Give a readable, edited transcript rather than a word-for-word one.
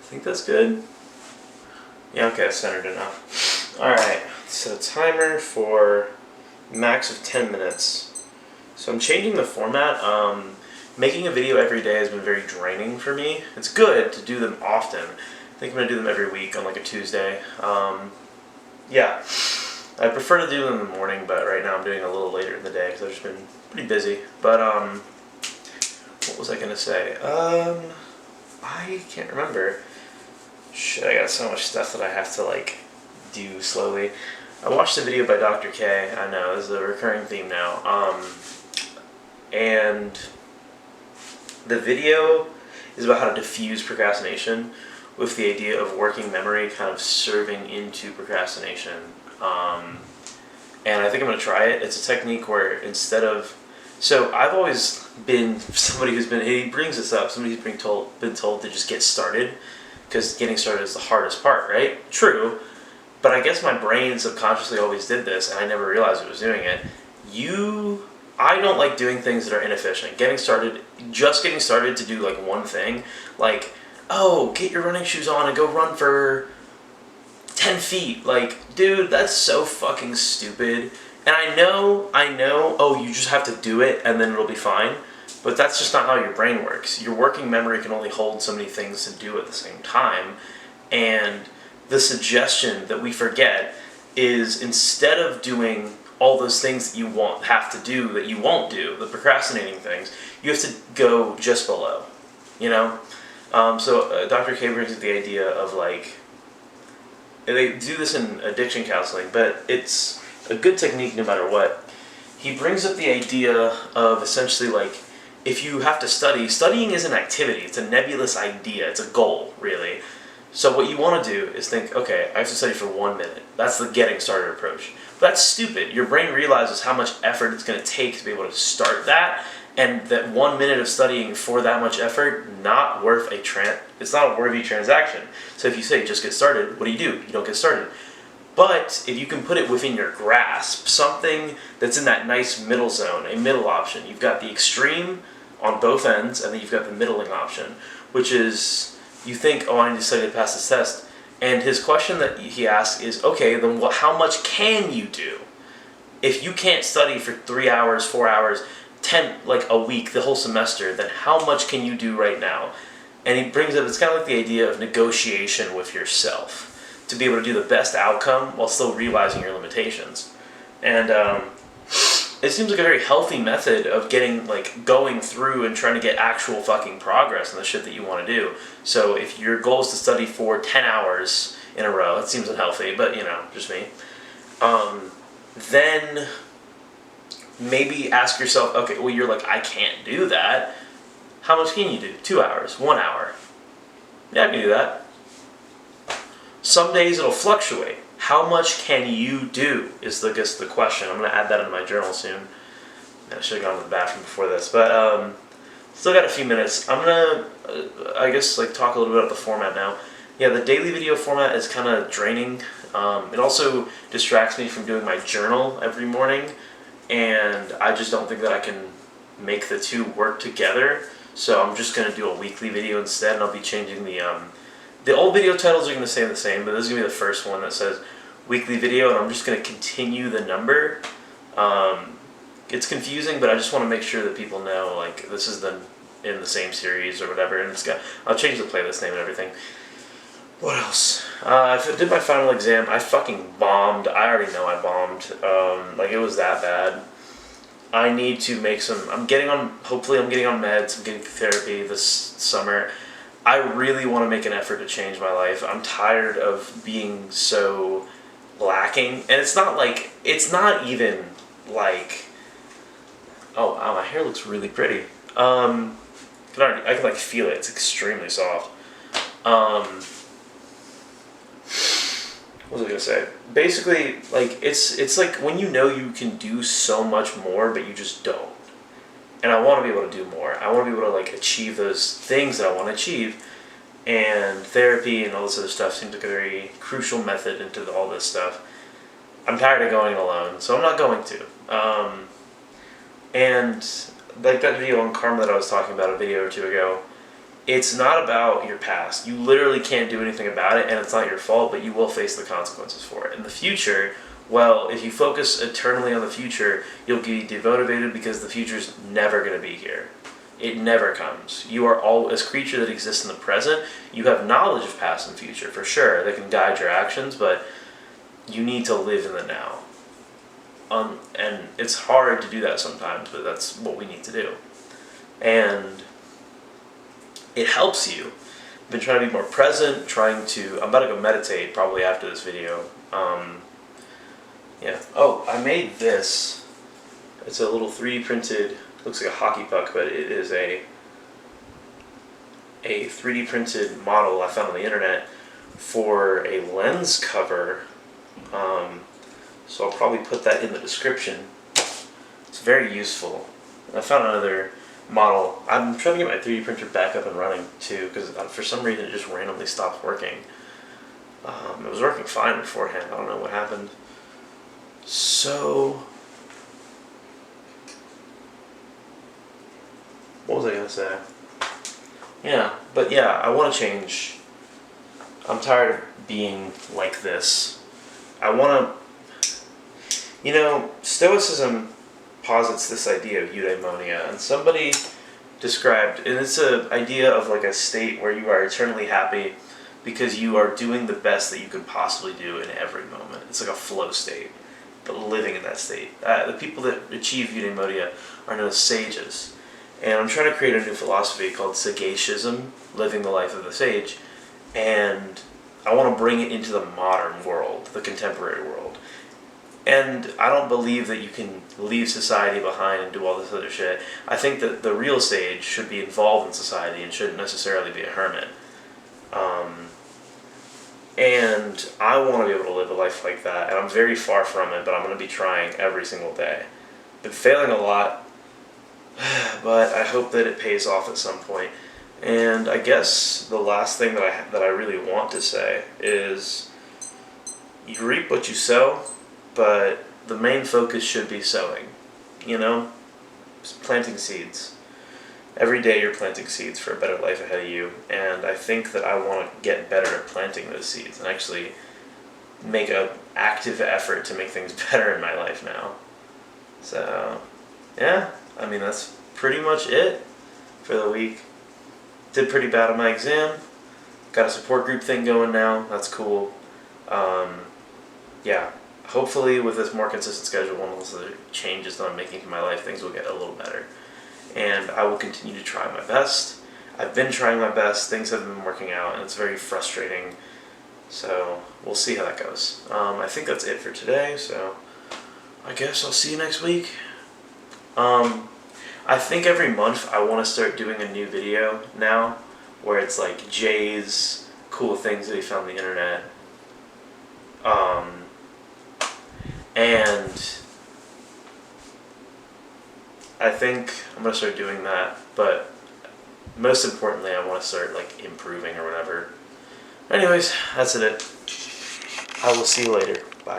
think that's good. Yeah, okay, that's centered enough. Alright, so timer for max of 10 minutes. So I'm changing the format. Making a video every day has been very draining for me. It's good to do them often. I think I'm going to do them every week on like a Tuesday. Yeah, I prefer to do them in the morning, but right now I'm doing it a little later in the day because I've just been pretty busy. But what was I going to say? I can't remember. Shit, I got so much stuff that I have to like do slowly. I watched a video by Dr. K. I know, this is a recurring theme now. And the video is about how to diffuse procrastination with the idea of working memory kind of serving into procrastination. And I think I'm going to try it. It's a technique where instead of... So I've always been somebody who's been... He brings this up. Somebody who's been told to just get started because getting started is the hardest part, right? True. But I guess my brain subconsciously always did this and I never realized it was doing it. I don't like doing things that are inefficient. Just getting started to do like one thing, like, oh, get your running shoes on and go run for 10 feet. Like, dude, that's so fucking stupid. And I know, oh, you just have to do it and then it'll be fine. But that's just not how your brain works. Your working memory can only hold so many things to do at the same time. And the suggestion that we forget is instead of doing all those things that you have to do that you won't do, the procrastinating things, you have to go just below, you know? So Dr. K brings up the idea of like, they do this in addiction counseling, but it's a good technique no matter what. He brings up the idea of essentially like, if you have to studying is an activity, it's a nebulous idea, it's a goal, really. So what you want to do is think, okay, I have to study for 1 minute. That's the getting started approach. But that's stupid. Your brain realizes how much effort it's going to take to be able to start that, and that 1 minute of studying for that much effort, it's not a worthy transaction. So if you say, just get started, what do? You don't get started. But if you can put it within your grasp, something that's in that nice middle zone, a middle option, you've got the extreme on both ends, and then you've got the middling option, which is, you think, oh, I need to study to pass this test. And his question that he asks is, okay, then how much can you do? If you can't study for 3 hours, 4 hours, 10, like a week, the whole semester, then how much can you do right now? And he brings up, it's kind of like the idea of negotiation with yourself to be able to do the best outcome while still realizing your limitations. And it seems like a very healthy method of going through and trying to get actual fucking progress in the shit that you want to do. So if your goal is to study for 10 hours in a row, it seems unhealthy, but just me. Then maybe ask yourself, okay, well, you're like, I can't do that. How much can you do? 2 hours, 1 hour. Yeah, I can do that. Some days it'll fluctuate. How much can you do is the question. I'm going to add that in my journal soon. I should have gone to the bathroom before this, but still got a few minutes. I'm going to, talk a little bit about the format now. Yeah, the daily video format is kind of draining. It also distracts me from doing my journal every morning, and I just don't think that I can make the two work together. So I'm just going to do a weekly video instead, and I'll be changing the old video titles are going to stay the same, but this is going to be the first one that says weekly video, and I'm just going to continue the number. It's confusing, but I just want to make sure that people know, like, this is in the same series or whatever, and I'll change the playlist name and everything. What else? I did my final exam. I fucking bombed. I already know I bombed. It was that bad. I need to make hopefully I'm getting on meds, I'm getting therapy this summer. I really want to make an effort to change my life. I'm tired of being so lacking. And it's not even like, oh wow, my hair looks really pretty. I can feel it. It's extremely soft. What was I gonna say? Basically, it's like when you know you can do so much more, but you just don't. And I want to be able to do more. I want to be able to achieve those things that I want to achieve. And therapy and all this other stuff seems like a very crucial method into all this stuff. I'm tired of going alone, so I'm not going to. And that video on karma that I was talking about a video or two ago, it's not about your past. You literally can't do anything about it, and it's not your fault, but you will face the consequences for it. In the future, well, if you focus eternally on the future, you'll be demotivated because the future's never going to be here. It never comes. You are all, as a creature that exists in the present, you have knowledge of past and future, for sure. They can guide your actions, but you need to live in the now. And it's hard to do that sometimes, but that's what we need to do. And it helps you. I've been trying to be more present, I'm about to go meditate probably after this video. Yeah. Oh, I made this. It's a little 3D printed, looks like a hockey puck, but it is a 3D printed model I found on the internet for a lens cover. So I'll probably put that in the description. It's very useful. I found another model. I'm trying to get my 3D printer back up and running too, because for some reason it just randomly stopped working. It was working fine beforehand. I don't know what happened. So, what was I gonna say? Yeah, but yeah, I want to change. I'm tired of being like this. I want to, Stoicism posits this idea of eudaimonia, and somebody described, and it's an idea of like a state where you are eternally happy because you are doing the best that you could possibly do in every moment. It's like a flow state, but living in that state. The people that achieve eudaimonia are known as sages, and I'm trying to create a new philosophy called sagacism, living the life of the sage, and I want to bring it into the modern world, the contemporary world. And I don't believe that you can leave society behind and do all this other shit. I think that the real sage should be involved in society and shouldn't necessarily be a hermit. And I want to be able to live a life like that, and I'm very far from it, but I'm going to be trying every single day. Been failing a lot, but I hope that it pays off at some point. And I guess the last thing that I really want to say is, you reap what you sow, but the main focus should be sowing, Just planting seeds. Every day you're planting seeds for a better life ahead of you, and I think that I want to get better at planting those seeds and actually make an active effort to make things better in my life now. So, yeah, that's pretty much it for the week. Did pretty bad on my exam. Got a support group thing going now. That's cool. Yeah. Hopefully with this more consistent schedule and all those other changes that I'm making to my life, things will get a little better. And I will continue to try my best. I've been trying my best. Things have been working out, and it's very frustrating. So we'll see how that goes. I think that's it for today, so I guess I'll see you next week. I think every month I want to start doing a new video now, where it's like Jay's cool things that he found on the internet. And I think I'm going to start doing that, but most importantly I want to start improving or whatever. Anyways, that's it. I will see you later.